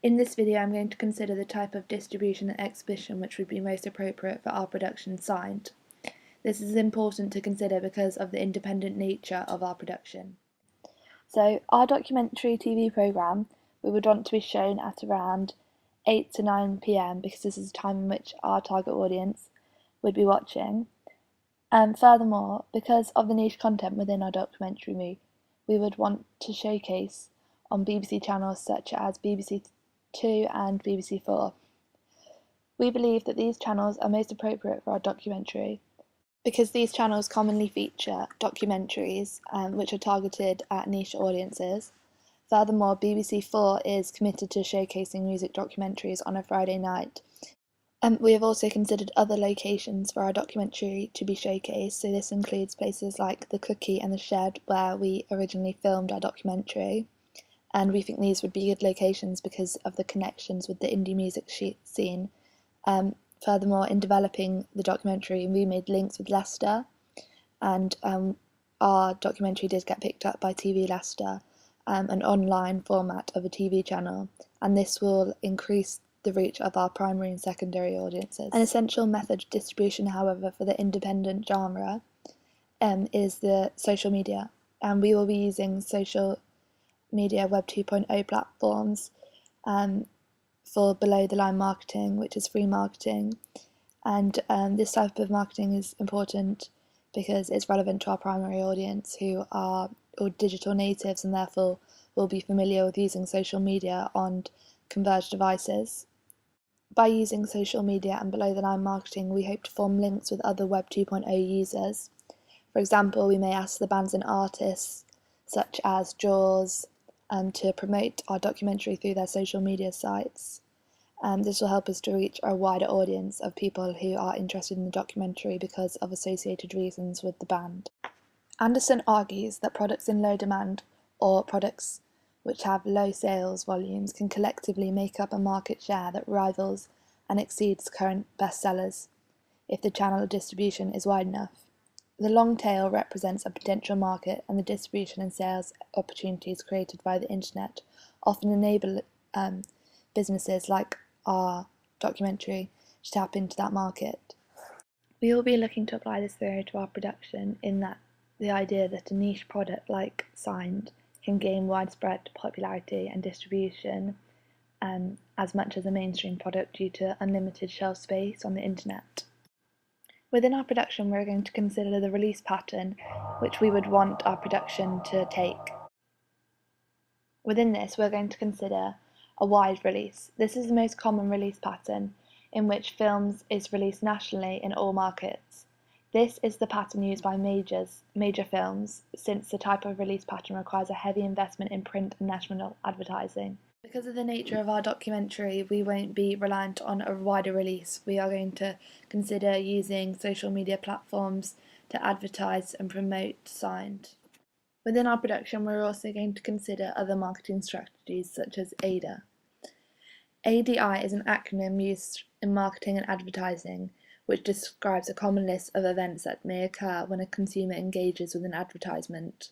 In this video I'm going to consider the type of distribution and exhibition which would be most appropriate for our production signed. This is important to consider because of the independent nature of our production. So our documentary TV programme we would want to be shown at around 8 to 9 p.m. because this is the time in which our target audience would be watching. Furthermore, because of the niche content within our documentary, we would want to showcase on BBC channels such as BBC Two and BBC Four. We believe that these channels are most appropriate for our documentary because these channels commonly feature documentaries which are targeted at niche audiences. Furthermore, BBC Four is committed to showcasing music documentaries on a Friday night. We have also considered other locations for our documentary to be showcased, so this includes places like the Cookie and the Shed where we originally filmed our documentary, and we think these would be good locations because of the connections with the indie music scene. Furthermore, in developing the documentary, we made links with Leicester, and our documentary did get picked up by TV Leicester, an online format of a TV channel, and this will increase the reach of our primary and secondary audiences. An essential method of distribution, however, for the independent genre is the social media, and we will be using social media Web 2.0 platforms for below-the-line marketing, which is free marketing, and this type of marketing is important because it's relevant to our primary audience who are digital natives and therefore will be familiar with using social media on converged devices. By using social media and below-the-line marketing, we hope to form links with other Web 2.0 users. For example, we may ask the bands and artists, such as Jaws, to promote our documentary through their social media sites. This will help us to reach a wider audience of people who are interested in the documentary because of associated reasons with the band. Anderson argues that products in low demand, or products which have low sales volumes, can collectively make up a market share that rivals and exceeds current bestsellers if the channel of distribution is wide enough. The long tail represents a potential market, and the distribution and sales opportunities created by the internet often enable businesses like our documentary to tap into that market. We will be looking to apply this theory to our production in that the idea that a niche product like Signed can gain widespread popularity and distribution as much as a mainstream product due to unlimited shelf space on the internet. Within our production, we're going to consider the release pattern which we would want our production to take. Within this, we're going to consider a wide release. This is the most common release pattern, in which films is released nationally in all markets. This is the pattern used by major films, since the type of release pattern requires a heavy investment in print and national advertising. Because of the nature of our documentary, we won't be reliant on a wider release. We are going to consider using social media platforms to advertise and promote Signed. Within our production, we're also going to consider other marketing strategies such as ADA. ADI is an acronym used in marketing and advertising, which describes a common list of events that may occur when a consumer engages with an advertisement.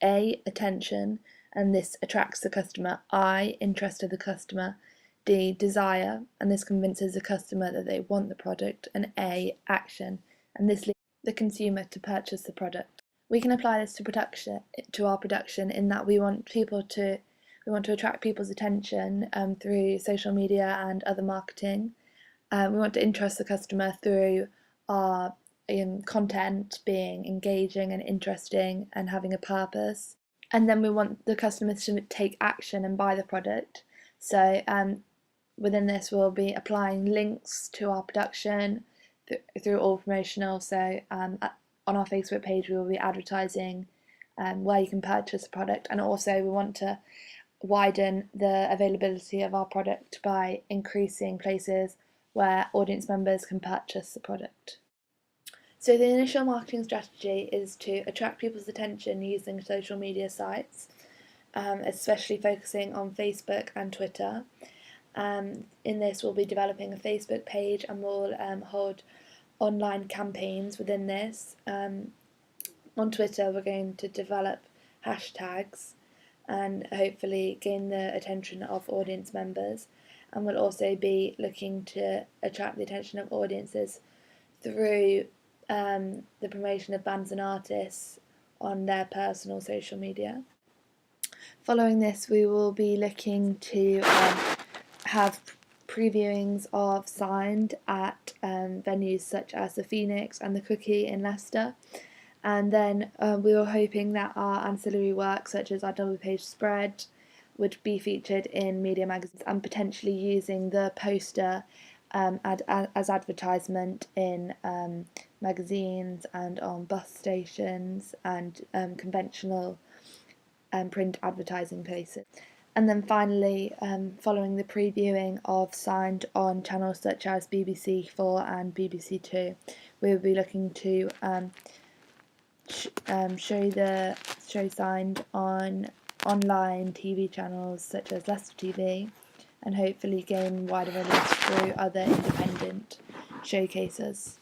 A. Attention, and this attracts the customer. I. Interest of the customer. D. Desire, and this convinces the customer that they want the product. And A. Action, and this leads the consumer to purchase the product. We can apply this to our production in that we want to attract people's attention through social media and other marketing. We want to interest the customer through our content being engaging and interesting and having a purpose. And then we want the customers to take action and buy the product. So within this, we'll be applying links to our production through all promotional. So on our Facebook page, we will be advertising where you can purchase the product, and also we want to widen the availability of our product by increasing places where audience members can purchase the product. So the initial marketing strategy is to attract people's attention using social media sites, especially focusing on Facebook and Twitter. In this, we'll be developing a Facebook page, and we'll hold online campaigns within this. On Twitter, we're going to develop hashtags and hopefully gain the attention of audience members, and we'll also be looking to attract the attention of audiences through the promotion of bands and artists on their personal social media. Following this, we will be looking to have previewings of Signed at venues such as the Phoenix and the Cookie in Leicester. And then we were hoping that our ancillary work, such as our double page spread, would be featured in media magazines, and potentially using the poster as advertisement in magazines and on bus stations and conventional print advertising places. And then finally, following the previewing of Signed on channels such as BBC 4 and BBC 2, we will be looking to show Signed on online TV channels such as Leicester TV, and hopefully gain wider release through other independent showcases.